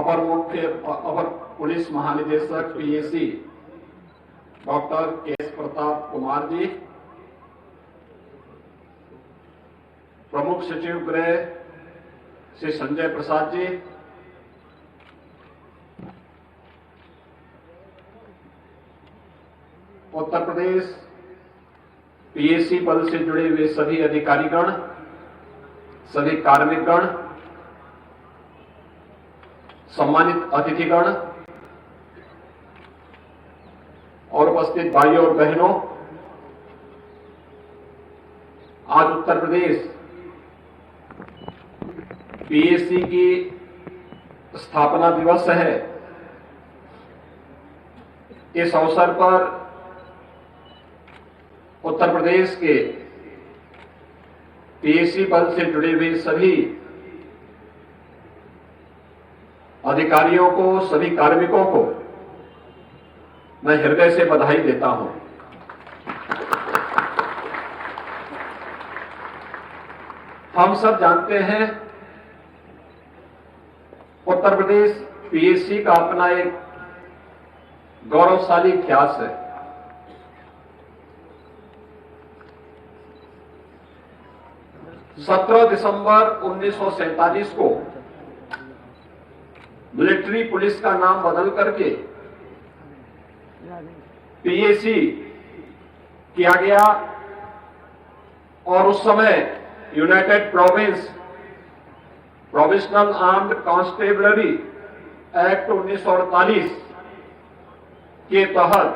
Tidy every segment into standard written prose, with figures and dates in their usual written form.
अपर police महानिदेशक PAC doctor KS Pratap Kumar ji, प्रमुख सचिव गृह श्री संजय प्रसाद जी, उत्तर प्रदेश पीएसी बल से जुड़े हुए सभी अधिकारीगण, सभी कार्मिकगण, सम्मानित अतिथिगण और उपस्थित भाइयों और बहनों, आज उत्तर प्रदेश पीएसी की स्थापना दिवस है। इस अवसर पर उत्तर प्रदेश के पीएसी बल से जुड़े हुए सभी अधिकारियों को, सभी कार्मिकों को मैं हृदय से बधाई देता हूं। हम सब जानते हैं उत्तर प्रदेश पीएसी का अपना एक गौरवशाली इतिहास है। दिसंबर 1947 को मिलिट्री पुलिस का नाम बदल करके पीएसी किया गया और उस समय United provisional armed constabulary act 1948 के तहत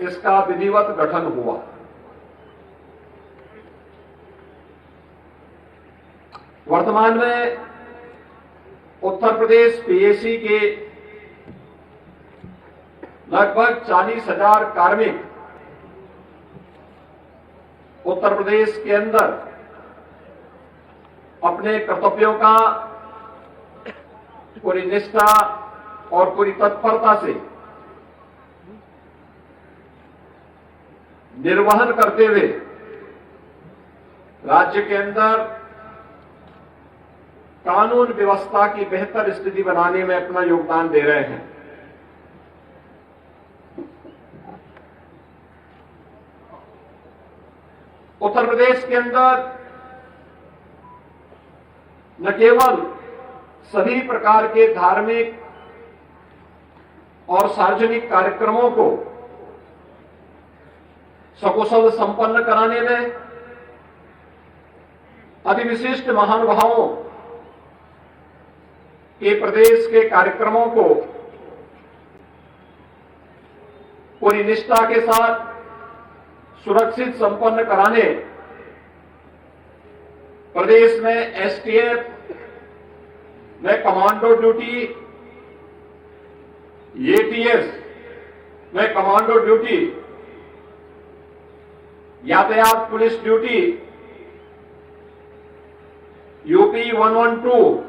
इसका विधिवत गठन हुआ। वर्तमान में उत्तर प्रदेश पीएसी के लगभग 40,000 कार्मिक उत्तर प्रदेश के अंदर अपने कर्तव्यों का पूरी निष्ठा और पूरी तत्परता से निर्वहन करते हुए राज्य के अंदर कानून व्यवस्था की बेहतर स्थिति बनाने में अपना योगदान दे रहे हैं। उत्तर प्रदेश के अंदर न केवल सभी प्रकार के धार्मिक और सार्वजनिक कार्यक्रमों को सकुशल संपन्न कराने में अतिविशिष्ट महानुभावों के प्रदेश के कार्यक्रमों को पूरी निष्ठा के साथ सुरक्षित संपन्न कराने प्रदेश में एसटीएफ में कमांडो ड्यूटी, एटीएस में कमांडो ड्यूटी, यातायात पुलिस ड्यूटी, यूपी 112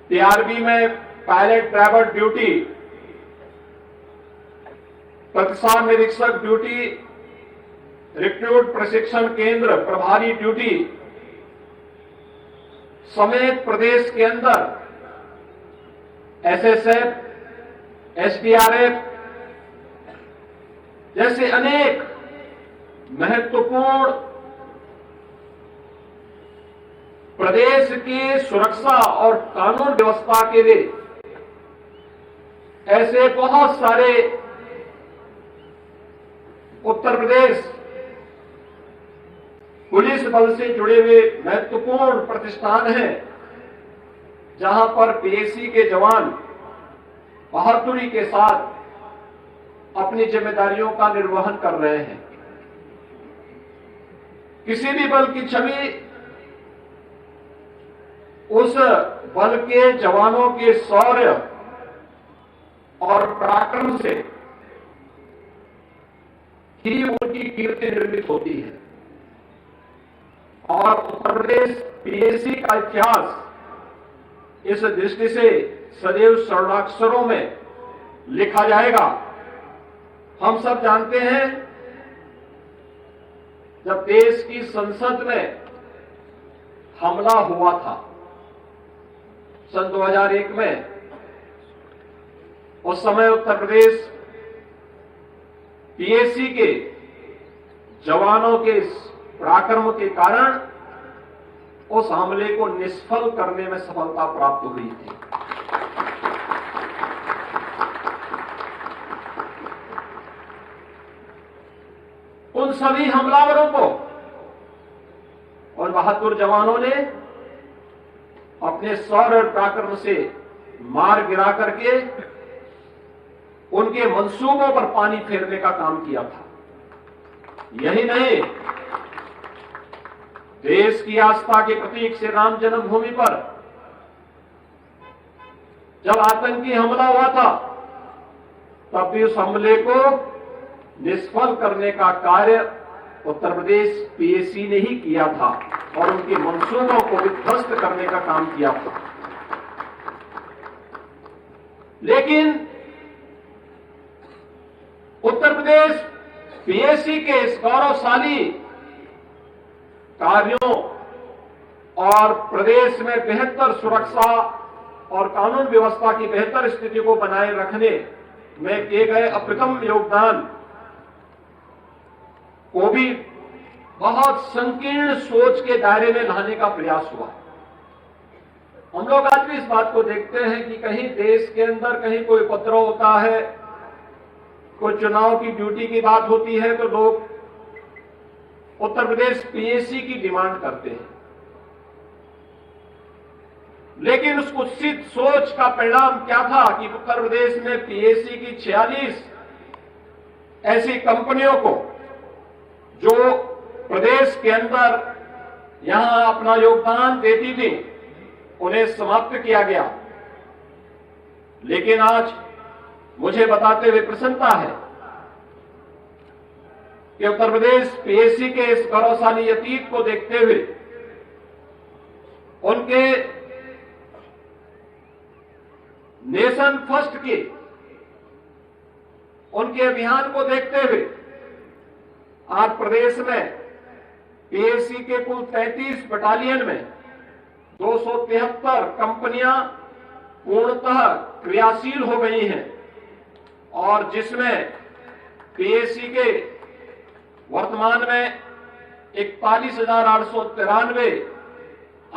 टीआरबी में पायलट ड्राइवर ड्यूटी, प्रतिसाद निरीक्षक ड्यूटी, रिक्रूट प्रशिक्षण केंद्र प्रभारी ड्यूटी समेत प्रदेश के अंदर एसएसएफ, एसडीआरएफ जैसे अनेक महत्वपूर्ण प्रदेश की सुरक्षा और कानून व्यवस्था के लिए ऐसे बहुत सारे उत्तर प्रदेश पुलिस बल से जुड़े हुए महत्वपूर्ण प्रतिष्ठान हैं, जहां पर पीएसी के जवान बहादुरी के साथ अपनी जिम्मेदारियों का निर्वहन कर रहे हैं। किसी भी बल की छवि उस बल के जवानों के शौर्य और पराक्रम से ही उनकी कीर्ति निर्मित होती है। और उत्तर प्रदेश पीएसी का इतिहास इस दृष्टि से सदैव स्वर्णाक्षरों में लिखा जाएगा। हम सब जानते हैं जब देश की संसद में हमला हुआ था सन 2001 में उस समय उत्तर प्रदेश पीएसी के जवानों के इस पराक्रम के कारण उस हमले को निष्फल करने में सफलता प्राप्त हुई थी। उन सभी हमलावरों को और बहादुर जवानों ने अपने शौर्य और पराक्रम से मार गिरा करके उनके मंसूबों पर पानी फेरने का काम किया था। यही नहीं, देश की आस्था के प्रतीक श्री राम जन्मभूमि पर जब आतंकी हमला हुआ था, तब भी उस हमले को निष्फल करने का कार्य उत्तर प्रदेश पीएसी ने ही किया था और उनके मंसूबों को विध्वस्त करने का काम किया था। लेकिन उत्तर प्रदेश पीएसी के इस गौरवशाली कार्यों और प्रदेश में बेहतर सुरक्षा और कानून व्यवस्था की बेहतर स्थिति को बनाए रखने में किए गए अप्रतिम योगदान को भी बहुत संकीर्ण सोच के दायरे में लाने का प्रयास हुआ। हम लोग आज भी इस बात को देखते हैं कि कहीं देश के अंदर कहीं कोई उपद्रव होता है, कोई चुनाव की ड्यूटी की बात होती है, तो लोग उत्तर प्रदेश पीएसी की डिमांड करते हैं। लेकिन उस कुत्सित सोच का परिणाम क्या था कि उत्तर प्रदेश में पीएसी की 46 ऐसी कंपनियों को जो प्रदेश के अंदर यहां अपना योगदान देती थी, उन्हें समाप्त किया गया। लेकिन आज मुझे बताते हुए प्रसन्नता है कि उत्तर प्रदेश पीएसी के इस गौरवशाली अतीत को देखते हुए, उनके नेशन फर्स्ट के उनके अभियान को देखते हुए आज प्रदेश में पीएसी के कुल 33 बटालियन में 273 कंपनियां पूर्णतः क्रियाशील हो गई हैं और जिसमें पीएसी के वर्तमान में 41,893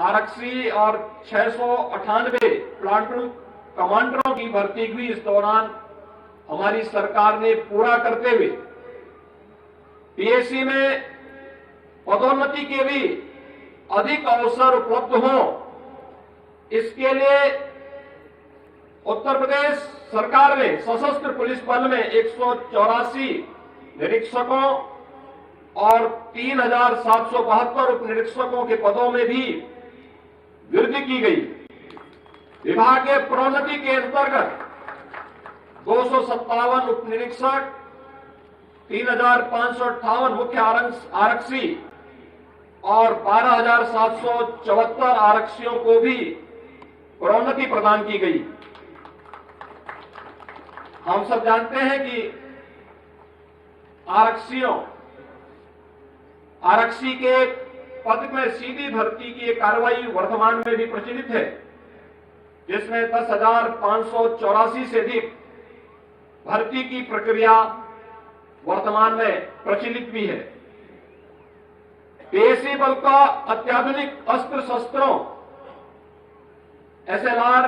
आरक्षी और 698 प्लाटून कमांडरों की भर्ती भी इस दौरान हमारी सरकार ने पूरा करते हुए पीएसी में पदोन्नति के भी अधिक अवसर उपलब्ध हों, इसके लिए उत्तर प्रदेश सरकार ने सशस्त्र पुलिस बल में 184 निरीक्षकों और 3,772 उप निरीक्षकों के पदों में भी वृद्धि की गई। विभागीय प्रोन्नति के अंतर्गत 257 उप निरीक्षक, 3,558 मुख्य आरक्षी और 12,774 आरक्षियों को भी प्रोन्नति प्रदान की गई। हम सब जानते हैं कि आरक्षी के पद में सीधी भर्ती की कार्रवाई वर्तमान में भी प्रचलित है, जिसमें 10,584 से अधिक भर्ती की प्रक्रिया वर्तमान में प्रचलित भी है। पीएसी बल का अत्याधुनिक अस्त्र शस्त्रों, एसएलआर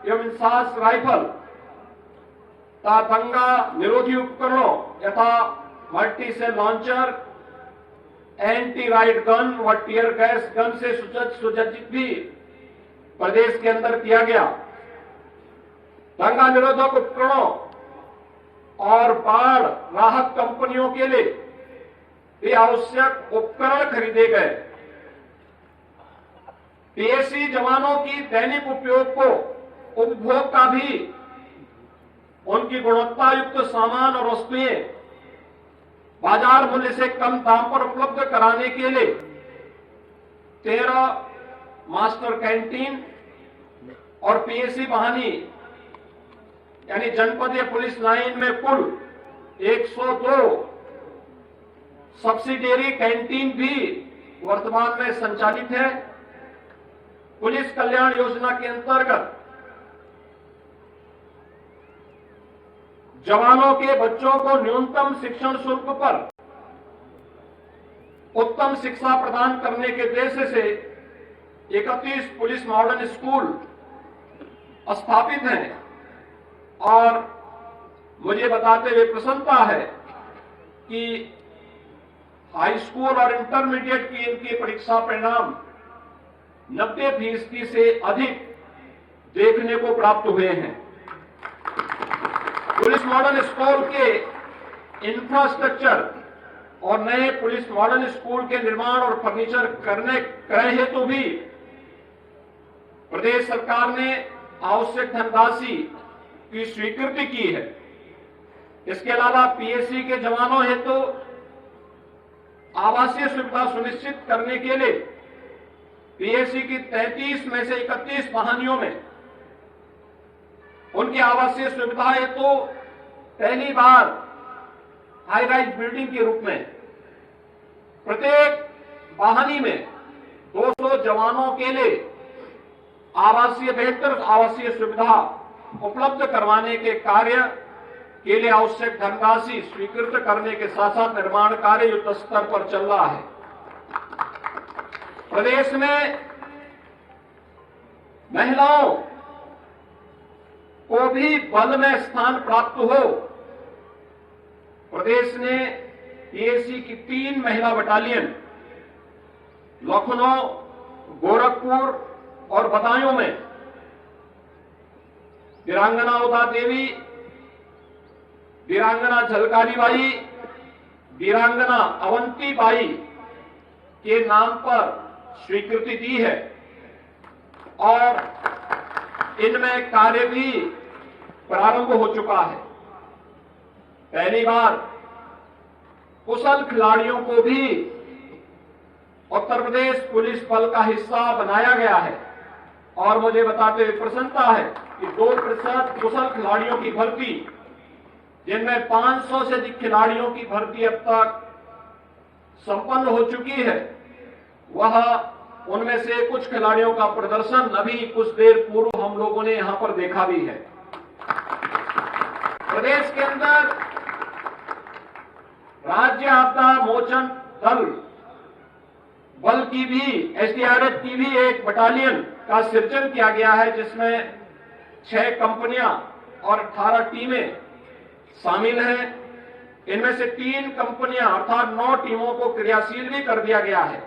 एवं इंसास राइफल तथा दंगा निरोधी उपकरणों यथा multi cell launcher, anti riot gun व टीयर गैस गन से सुसज्जित भी प्रदेश के अंदर किया गया। दंगा निरोधक उपकरणों और बाढ़ राहत कंपनियों के लिए ये आवश्यक उपकरण खरीदे गए। पीएसी जवानों की दैनिक उपभोग का भी उनकी गुणवत्ता युक्त सामान और वस्तुएं बाजार मूल्य से कम दाम पर उपलब्ध कराने के लिए 13 मास्टर कैंटीन और पीएसी वाहिनी यानी जनपदीय पुलिस लाइन में कुल 102 सब्सिडियरी कैंटीन भी वर्तमान में संचालित है। पुलिस कल्याण योजना के अंतर्गत जवानों के बच्चों को न्यूनतम शिक्षण शुल्क पर उत्तम शिक्षा प्रदान करने के उद्देश्य से 31 पुलिस मॉडर्न स्कूल स्थापित हैं और मुझे बताते हुए प्रसन्नता है कि हाई स्कूल और इंटरमीडिएट की इनकी परीक्षा परिणाम 90% से अधिक देखने को प्राप्त हुए हैं। पुलिस मॉडर्न स्कूल के इंफ्रास्ट्रक्चर और नए पुलिस मॉडर्न स्कूल के निर्माण और फर्नीचर क्रय हेतु भी प्रदेश सरकार ने आवश्यक धनराशि की स्वीकृति की है। इसके अलावा पीएसी के जवानों हेतु आवासीय सुविधा सुनिश्चित करने के लिए पीएसी की 33 में से 31 वाहिनियों में उनकी आवासीय सुविधा हेतु पहली बार हाई राइज बिल्डिंग के रूप में प्रत्येक वाहिनी में 200 जवानों के लिए बेहतर आवासीय सुविधा उपलब्ध करवाने के कार्य के लिए आवश्यक धनराशि स्वीकृत करने के साथ साथ निर्माण कार्य युद्ध स्तर पर चल रहा है। प्रदेश में महिलाओं को भी बल में स्थान प्राप्त हो, प्रदेश ने पीएसी की 3 महिला बटालियन लखनऊ, गोरखपुर और बदायूं में वीरांगना उदा देवी, वीरांगना झलकारी बाई, वीरांगना अवंती बाई के नाम पर स्वीकृति दी है और इनमें कार्य भी प्रारंभ हो चुका है। पहली बार कुशल खिलाड़ियों को भी उत्तर प्रदेश पुलिस बल का हिस्सा बनाया गया है और मुझे बताते हुए प्रसन्नता है कि 2% कुशल खिलाड़ियों की भर्ती, जिनमें 500 से अधिक खिलाड़ियों की भर्ती अब तक संपन्न हो चुकी है, वह उनमें से कुछ खिलाड़ियों का प्रदर्शन अभी कुछ देर पूर्व हम लोगों ने यहां पर देखा भी है। प्रदेश के अंदर राज्य आपदा मोचन दल बल की भी, एसडीआरएफ की भी एक बटालियन का सृजन किया गया है, जिसमें 6 कंपनियां और 18 टीमें शामिल हैं। इनमें से 3 कंपनियां अर्थात 9 टीमों को क्रियाशील भी कर दिया गया है।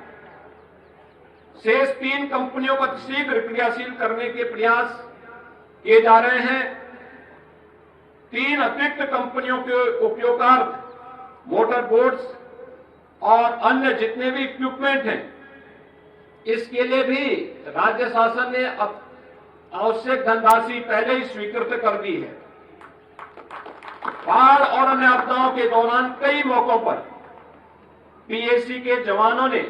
शेष 3 कंपनियों को शीघ्र क्रियाशील करने के प्रयास किए जा रहे हैं। 3 अतिरिक्त कंपनियों के उपयोगार्थ मोटर बोट्स और अन्य जितने भी इक्विपमेंट हैं, इसके लिए भी राज्य शासन ने आवश्यक धनराशि पहले ही स्वीकृत कर दी है। बाढ़ और अन्य आपदाओं के दौरान कई मौकों पर पीएसी के जवानों ने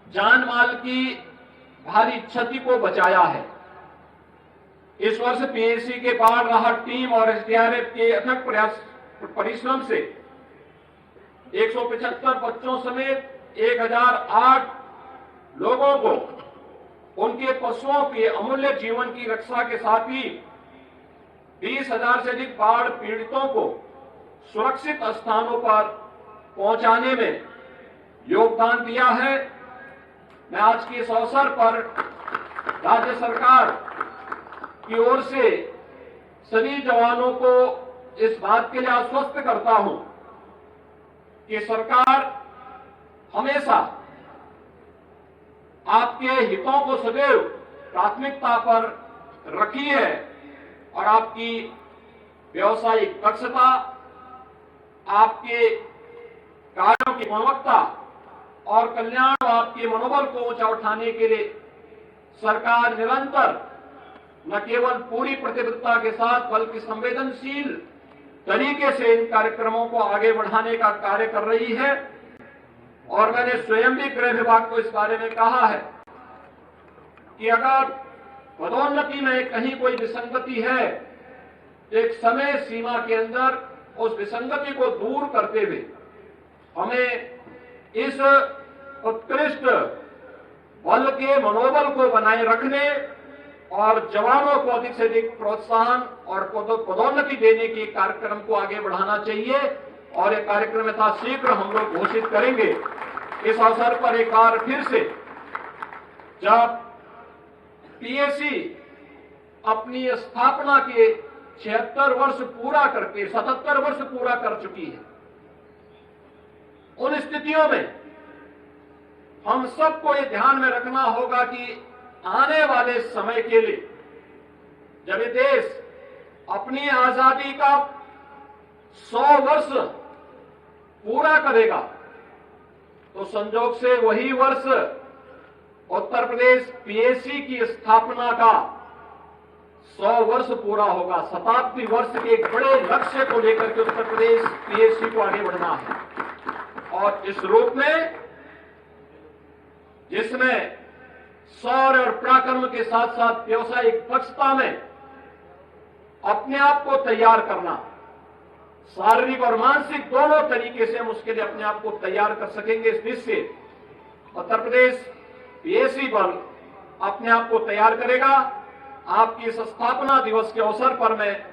जान माल की भारी क्षति को बचाया है। इस वर्ष पीएसी के बाढ़ राहत टीम और एसडीआरएफ के अथक परिश्रम से 175 बच्चों समेत 1008 लोगों को उनके पशुओं के अमूल्य जीवन की रक्षा के साथ ही 20,000 से अधिक बाढ़ पीड़ितों को सुरक्षित स्थानों पर पहुंचाने में योगदान दिया है। मैं आज के इस अवसर पर राज्य सरकार की ओर से सभी जवानों को इस बात के लिए आश्वस्त करता हूं कि सरकार हमेशा आपके हितों को सदैव प्राथमिकता पर रखी है और आपकी व्यावसायिक दक्षता, आपके कार्यों की गुणवत्ता और कल्याण, आपके मनोबल को ऊंचा उठाने के लिए सरकार निरंतर न केवल पूरी प्रतिबद्धता के साथ बल्कि संवेदनशील तरीके से इन कार्यक्रमों को आगे बढ़ाने का कार्य कर रही है। और मैंने स्वयं भी गृह विभाग को इस बारे में कहा है कि अगर पदोन्नति में कहीं कोई विसंगति है, एक समय सीमा के अंदर उस विसंगति को दूर करते हुए हमें इस उत्कृष्ट बल के मनोबल को बनाए रखने और जवानों को अधिक से अधिक प्रोत्साहन और पदोन्नति देने के कार्यक्रम को आगे बढ़ाना चाहिए और यह कार्यक्रम यथाशीघ्र हम लोग घोषित करेंगे। इस अवसर पर एक बार फिर से जब पीएसी अपनी स्थापना के 76 वर्ष पूरा करके 77 वर्ष पूरा कर चुकी है, उन स्थितियों में हम सबको ये ध्यान में रखना होगा कि आने वाले समय के लिए जब ये देश अपनी आजादी का 100 वर्ष पूरा करेगा तो संजोग से वही वर्ष उत्तर प्रदेश पीएसी की स्थापना का 100 वर्ष पूरा होगा। शताब्दी वर्ष के एक बड़े लक्ष्य को लेकर के उत्तर प्रदेश पीएसी को आगे बढ़ना है और इस रूप में जिसमें शौर्य और पराक्रम के साथ साथ व्यवसायिक दक्षता में अपने आप को तैयार करना, शारीरिक और मानसिक दोनों तरीके से हम उसके लिए अपने आप को तैयार कर सकेंगे। इस दृष्टि से उत्तर प्रदेश पीएसी बल अपने आप को तैयार करेगा। आपकी इस स्थापना दिवस के अवसर पर मैं